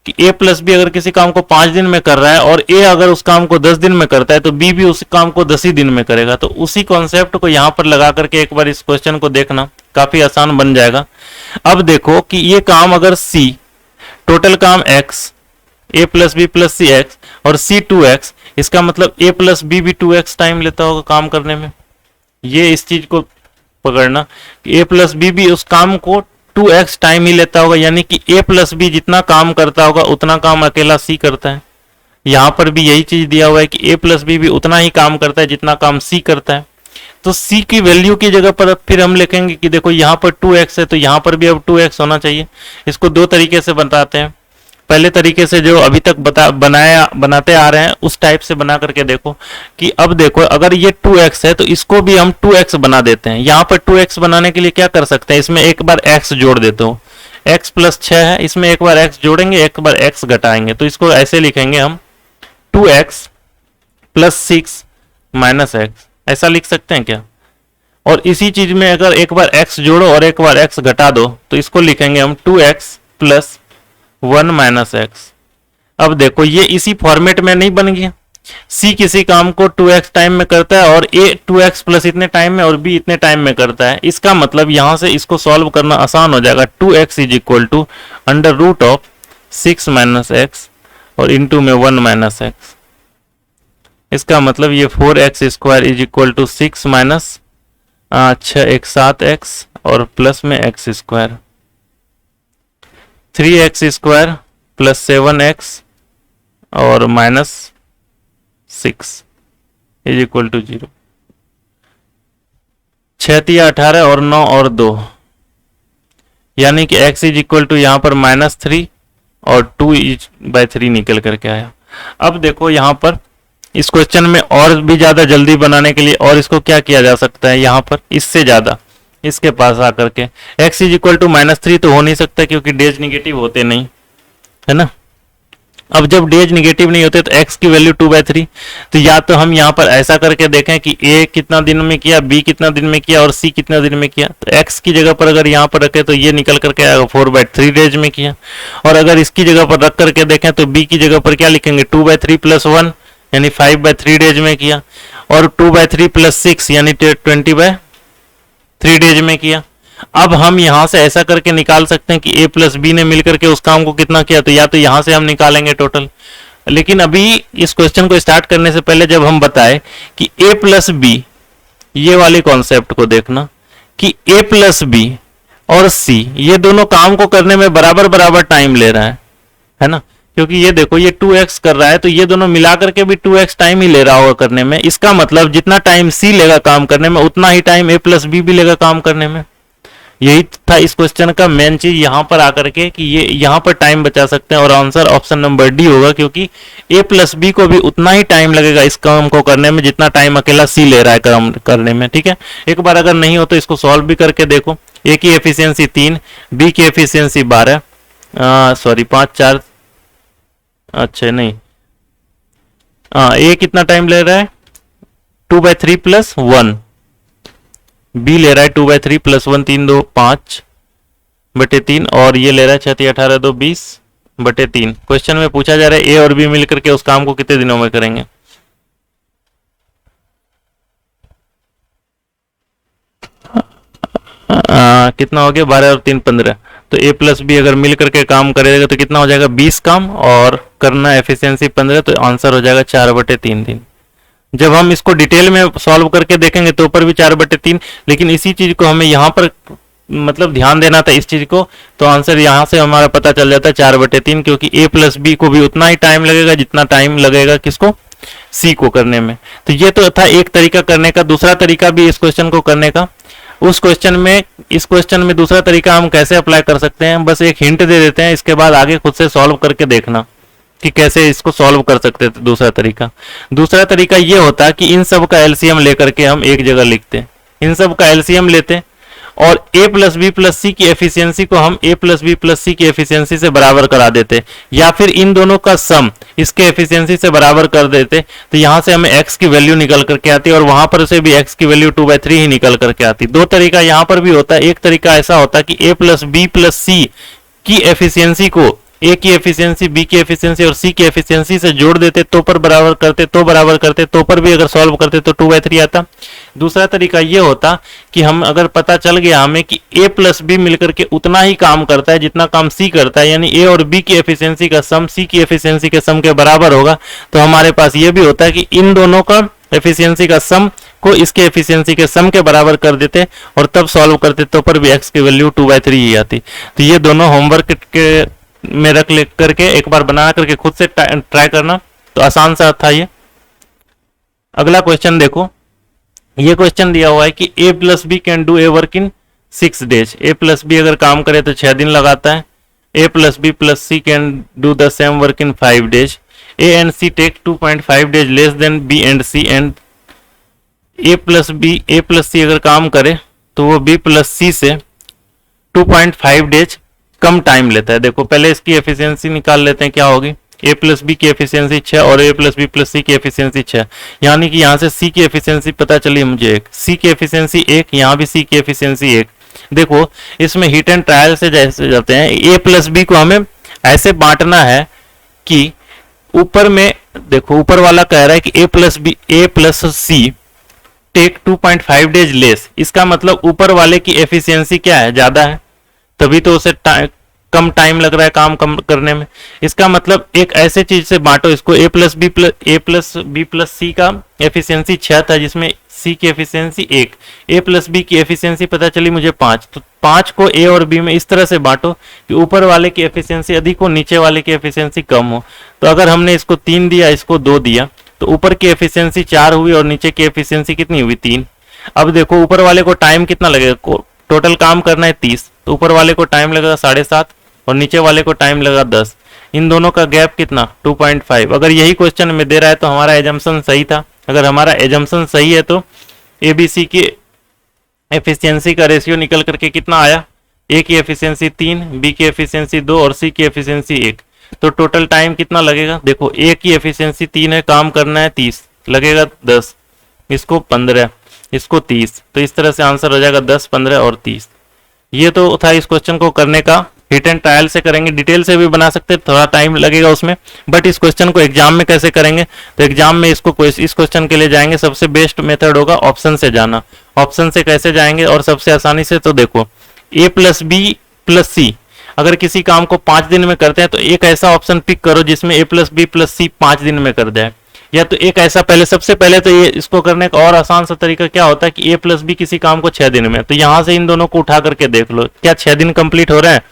कि ए प्लस बी अगर किसी काम को 5 दिन में कर रहा है और ए अगर उस काम को 10 दिन में करता है तो बी भी उस काम को 10 ही दिन में करेगा। तो उसी कॉन्सेप्ट को यहां पर लगा करके एक बार इस क्वेश्चन को देखना, काफी आसान बन जाएगा। अब देखो कि ये काम अगर सी, टोटल काम एक्स, ए प्लस बी प्लस सी एक्स और सी 2x, इसका मतलब ए प्लस बी भी 2x टाइम लेता होगा काम करने में। ये इस चीज को पकड़ना कि ए प्लस बी भी उस काम को 2x टाइम ही लेता होगा, यानी कि ए प्लस बी जितना काम करता होगा उतना काम अकेला सी करता है। यहां पर भी यही चीज दिया हुआ है कि ए प्लस बी भी उतना ही काम करता है जितना काम सी करता है। तो सी की वैल्यू की जगह पर फिर हम लिखेंगे कि देखो यहां पर 2x है तो यहां पर भी अब 2x होना चाहिए। इसको दो तरीके से बताते हैं। पहले तरीके से जो अभी तक बनाते आ रहे हैं उस टाइप से बना करके देखो कि अब देखो अगर ये 2x है तो इसको भी हम 2x बना देते हैं। यहां पर 2x बनाने के लिए क्या कर सकते हैं, इसमें एक बार x जोड़ देते हो, x प्लस 6 है, इसमें एक बार x जोड़ेंगे, एक बार x घटाएंगे, तो इसको ऐसे लिखेंगे हम 2x प्लस 6 माइनस x, ऐसा लिख सकते हैं क्या। और इसी चीज में अगर एक बार x जोड़ो और एक बार x घटा दो तो इसको लिखेंगे हम 2x प्लस 1 माइनस एक्स। अब देखो ये इसी फॉर्मेट में नहीं बन गया, सी किसी काम को 2x टाइम में करता है और ए 2x प्लस इतने टाइम में और बी इतने टाइम में करता है। इसका मतलब यहां से इसको सॉल्व करना आसान हो जाएगा। 2x is equal to under root of 6 minus x और इंटू में 1 माइनस एक्स। इसका मतलब ये 4x square is equal to 6 minus 6 एक 7x और प्लस में x square, 3x square plus 7x और माइनस 6 इज इक्वल टू 0। 6 तिया 18 और 9 और 2, यानी कि x इज इक्वल टू यहां पर -3 और 2/3 निकल करके आया। अब देखो यहां पर इस क्वेश्चन में और भी ज्यादा जल्दी बनाने के लिए और इसको क्या किया जा सकता है, यहां पर इससे ज्यादा इसके पास आकर के x इज इक्वल टू -3 तो हो नहीं सकता क्योंकि डेज निगेटिव होते नहीं, है ना। अब जब डेज निगेटिव नहीं होते तो x की वैल्यू 2/3, तो या तो हम यहाँ पर ऐसा करके देखें कि a कितना दिन में किया, b कितना दिन में किया और c कितना दिन में किया। तो x की जगह पर अगर यहाँ पर रखे तो ये निकल करके आएगा 4/3 डेज में किया। और अगर इसकी जगह पर रख करके देखें तो b की जगह पर क्या लिखेंगे 2/3 प्लस 1 यानी 5/3 डेज में किया और 2/3 प्लस 6 यानी 20/3 डेज में किया। अब हम यहां से ऐसा करके निकाल सकते हैं कि a प्लस बी ने मिलकर के उस काम को कितना किया, तो या तो यहां से हम निकालेंगे टोटल। लेकिन अभी इस क्वेश्चन को स्टार्ट करने से पहले जब हम बताए कि a प्लस बी, ये वाले कॉन्सेप्ट को देखना कि a प्लस बी और c ये दोनों काम को करने में बराबर बराबर टाइम ले रहा है ना। क्योंकि ये देखो ये 2x कर रहा है तो ये दोनों मिला करके भी 2x टाइम ही ले रहा होगा करने में। इसका मतलब जितना टाइम c लेगा काम करने में उतना ही टाइम a प्लस बी भी लेगा काम करने में। यही था इस क्वेश्चन का मेन चीज यहां पर आकर के कि ये यहां पर टाइम बचा सकते हैं और आंसर ऑप्शन नंबर डी होगा, क्योंकि a प्लस बी को भी उतना ही टाइम लगेगा इस काम को करने में जितना टाइम अकेला c ले रहा है काम करने में। ठीक है, एक बार अगर नहीं हो तो इसको सॉल्व भी करके देखो। a की एफिशिएंसी 3, b की एफिशिएंसी 12, सॉरी 5 4, अच्छा नहीं, a कितना टाइम ले रहा है 2/3 प्लस 1, b ले रहा है 2/3 प्लस 1 3 2 5/3 और ये ले रहा है 6 3 18 2 20/3। क्वेश्चन में पूछा जा रहा है a और b मिलकर के उस काम को कितने दिनों में करेंगे। कितना हो गया 12 और 3 15, तो a प्लस बी अगर मिल करके काम करेगा तो कितना हो जाएगा 20 काम और करना एफिशिएंसी 15, तो आंसर हो जाएगा 4/3 दिन। जब हम इसको डिटेल में सॉल्व करके देखेंगे तो ऊपर भी 4/3, लेकिन इसी चीज को हमें यहाँ पर मतलब ध्यान देना था इस चीज को, तो आंसर यहाँ से हमारा पता चल जाता है 4/3, क्योंकि a प्लस बी को भी उतना ही टाइम लगेगा जितना टाइम लगेगा किसको c को करने में। तो ये तो था एक तरीका करने का। दूसरा तरीका भी इस क्वेश्चन को करने का, उस क्वेश्चन में, इस क्वेश्चन में दूसरा तरीका हम कैसे अप्लाई कर सकते हैं, बस एक हिंट दे देते हैं, इसके बाद आगे खुद से सॉल्व करके देखना कि कैसे इसको सॉल्व कर सकते थे। दूसरा तरीका ये होता है कि इन सब का एलसीएम लेकर के हम एक जगह लिखते हैं, इन सब का एलसीएम लेते हैं और a प्लस बी प्लस सी की एफिशिएंसी को हम a प्लस बी प्लस सी की एफिशिएंसी से बराबर करा देते, या फिर इन दोनों का सम इसके एफिशिएंसी से बराबर कर देते, तो यहां से हमें x की वैल्यू निकल करके आती और वहां पर से भी x की वैल्यू 2/3 ही निकल करके आती। दो तरीका यहां पर भी होता है। एक तरीका ऐसा होता है कि a प्लस बी प्लस सी की एफिशिएंसी को ए की एफिशिएंसी, बी की एफिशिएंसी और सी की एफिशिएंसी से जोड़ देते, तो पर बराबर करते, तो पर भी अगर सॉल्व करते तो 2/3 आता। दूसरा तरीका ये होता कि हम अगर पता चल गया हमें कि ए प्लस बी मिलकर के उतना ही काम करता है जितना काम सी करता है, यानी ए और बी की एफिशिएंसी का सम सी की एफिशिएंसी के सम के बराबर होगा, तो हमारे पास ये भी होता है कि इन दोनों का एफिशिएंसी का सम को इसके एफिशिएंसी के सम के बराबर कर देते और तब सॉल्व करते, तो पर भी एक्स की वैल्यू 2/3 ही आती। तो ये दोनों होमवर्क के में रख ले करके एक बार बना करके खुद से ट्राई करना, तो आसान सा था ये। अगला क्वेश्चन देखो, ये क्वेश्चन दिया हुआ है कि a plus B can do A work in 6 days. a plus B अगर काम करे तो 6 दिन लगाता है। a plus B plus C can do the same work in 5 days. a and C take 2.5 days less than b and c, and a plus C अगर काम करे तो वो b प्लस सी से 2.5 डेज कम टाइम लेता है। देखो पहले इसकी एफिशिएंसी निकाल लेते हैं, क्या होगी, a प्लस बी की एफिशिएंसी 6 और a प्लस बी प्लस सी की एफिशिएंसी 6, यानी कि यहाँ से c की एफिशिएंसी पता चली मुझे 1, c की एफिशिएंसी 1, यहाँ भी c की एफिशिएंसी 1। देखो इसमें हिट एंड ट्रायल से जैसे जाते हैं, a प्लस बी को हमें ऐसे बांटना है कि ऊपर में देखो ऊपर वाला कह रहा है कि a plus c take 2.5 days less, इसका मतलब ऊपर वाले की एफिशिएंसी क्या है, ज्यादा है, तभी तो उसे कम टाइम लग रहा है काम कम करने में। इसका मतलब एक ऐसे चीज से बांटो इसको, a प्लस बी प्लस सी का एफिशिएंसी 6 था जिसमें c की एफिशिएंसी 1, a प्लस बी की एफिशिएंसी पता चली मुझे 5, तो 5 को a और b में इस तरह से बांटो कि ऊपर वाले की एफिशिएंसी अधिक हो, नीचे वाले की एफिशिएंसी कम हो। तो अगर हमने इसको 3 दिया, इसको 2 दिया, तो ऊपर की एफिशिएंसी 4 हुई और नीचे की एफिशिएंसी कितनी हुई, 3। अब देखो ऊपर वाले को टाइम कितना लगेगा, टोटल काम करना है 30, तो ऊपर वाले को टाइम लगेगा 7.5 और नीचे वाले को टाइम लगेगा 10। इन दोनों का गैप कितना, 2.5। अगर यही क्वेश्चन में दे रहा है तो हमारा एजम्पशन सही था। अगर हमारा एजम्पशन सही है तो एबीसी की एफिशिएंसी का रेशियो निकल करके कितना आया, ए की एफिशिएंसी 3, बी की एफिशिएंसी 2 और सी की एफिशिएंसी 1। तो टोटल टाइम कितना लगेगा, देखो ए की एफिशिएंसी 3 है, काम करना है 30, लगेगा 10, इसको 15, इसको 30, तो इस तरह से आंसर हो जाएगा 10, 15 और 30। ये तो था इस क्वेश्चन को करने का। हिट एंड ट्रायल से करेंगे, डिटेल से भी बना सकते हैं, थोड़ा टाइम लगेगा उसमें, बट इस क्वेश्चन को एग्जाम में कैसे करेंगे, तो एग्जाम में इस क्वेश्चन के लिए जाएंगे, सबसे बेस्ट मेथड होगा ऑप्शन से जाना। ऑप्शन से कैसे जाएंगे और सबसे आसानी से, तो देखो a plus B plus C अगर किसी काम को 5 दिन में करते हैं तो एक ऐसा ऑप्शन पिक करो जिसमें a प्लस बी प्लस सी 5 दिन में कर जाए, या तो एक ऐसा सबसे पहले तो ये इसको करने का और आसान सा तरीका क्या होता है कि a प्लस बी किसी काम को 6 दिन में, तो यहां से इन दोनों को उठा करके देख लो, क्या 6 दिन कंप्लीट हो रहे हैं,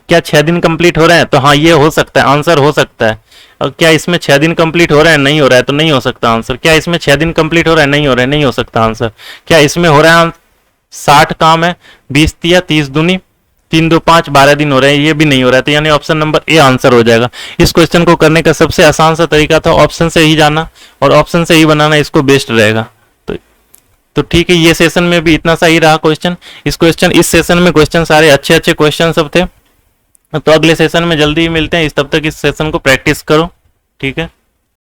क्या 6 दिन कंप्लीट हो रहे हैं, तो हाँ ये हो सकता है, आंसर हो सकता है। और क्या इसमें 6 दिन कंप्लीट हो रहा है, नहीं हो रहा है, तो नहीं हो सकता आंसर। क्या इसमें 6 दिन कंप्लीट हो रहा है, नहीं हो रहा है, नहीं हो सकता आंसर। क्या इसमें हो रहा है 60 काम है, 20 या 30 दूनी 3 2 5 12 दिन हो रहे हैं, ये भी नहीं हो रहा है, तो यानी ऑप्शन नंबर ए आंसर हो जाएगा। इस क्वेश्चन को करने का सबसे आसान सा तरीका था ऑप्शन से ही जाना और ऑप्शन से ही बनाना, इसको बेस्ट रहेगा। तो ठीक है, ये सेशन में भी इतना सा ही रहा क्वेश्चन। इस सेशन में क्वेश्चन सारे अच्छे क्वेश्चन सब थे। तो अगले सेशन में जल्दी ही मिलते हैं, तब तक इस सेशन को प्रैक्टिस करो, ठीक है।